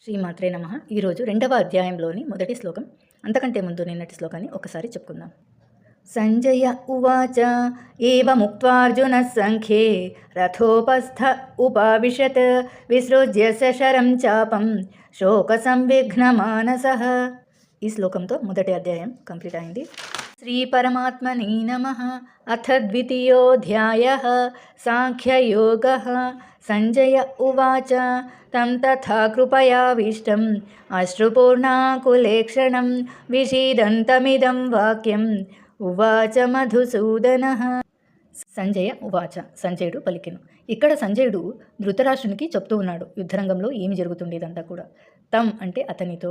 శ్రీమాత్రే నమః. ఈరోజు 2వ అధ్యాయంలోని మొదటి శ్లోకం. అంతకంటే ముందు నిన్నటి శ్లోకాన్ని ఒకసారి చెప్పుకుందాం. సంజయ ఉవాచ ఏవముక్త్వార్జునః సంఖ్యే రథోపస్థ ఉపావిశత్ విసృజ్య శరం చాపం శోక సంవిఘ్నమానసః. ఈ శ్లోకంతో మొదటి అధ్యాయం కంప్లీట్ అయింది. శ్రీ పరమాత్మనే నమః. అథ ద్వితీయోऽధ్యాయః సాంఖ్యయోగః. సంజయ ఉవాచ తం తథా కృపయావిష్టం అశ్రుపూర్ణాకులేక్షణం విషీదంతమిదం వాక్యం ఉవాచ మధుసూదనః. సంజయ ఉవాచ, సంజయుడు పలికెను. ఇక్కడ సంజయుడు ధృతరాష్ట్రునికి చెప్తూ ఉన్నాడు యుద్ధరంగంలో ఏమి జరుగుతుండేదంతా కూడా. తం అంటే అతనితో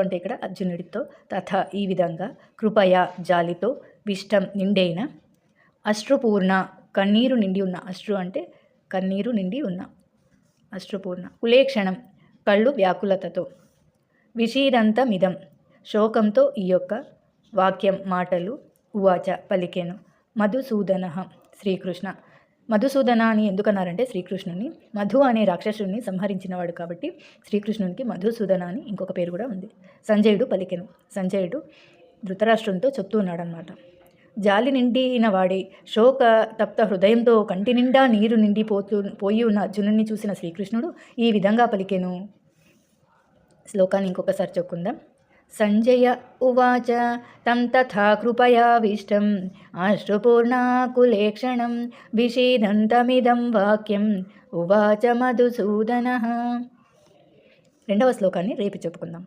అంటే ఇక్కడ అర్జునుడితో, తథ ఈ విధంగా, కృపయా జాలితో, విష్టం నిండైన, అశ్రుపూర్ణ కన్నీరు నిండి ఉన్న, అశ్రు అంటే కన్నీరు నిండి ఉన్న, అశ్రుపూర్ణ, కులేక్షణం కళ్ళు వ్యాకులతతో, విషీదంతమిదం శోకంతో ఈ యొక్క వాక్యం మాటలు, ఉవాచ పలికెను, మధుసూదన శ్రీకృష్ణ. మధుసూదన అని ఎందుకన్నారంటే శ్రీకృష్ణుని మధు అనే రాక్షసుని సంహరించినవాడు కాబట్టి శ్రీకృష్ణునికి మధుసూదన అని ఇంకొక పేరు కూడా ఉంది. సంజయుడు పలికెను. సంజయుడు ధృతరాష్ట్రునితో చెప్తూ ఉన్నాడనమాట. జాలి నిండిన వాడి శోక తప్త హృదయంతో కంటి నిండా నీరు పోయి ఉన్న అర్జునుడిని చూసిన శ్రీకృష్ణుడు ఈ విధంగా పలికెను. శ్లోకాన్ని ఇంకొకసారి చెప్పుకుందాం. సంజయ ఉవాచ తం తథా కృపయావిష్టం అశ్రుపూర్ణాకులేక్షణం విషీదంతమిదం వాక్యం ఉవాచ మధుసూదనః. 2వ శ్లోకాన్ని రేపు చెప్పుకుందాం.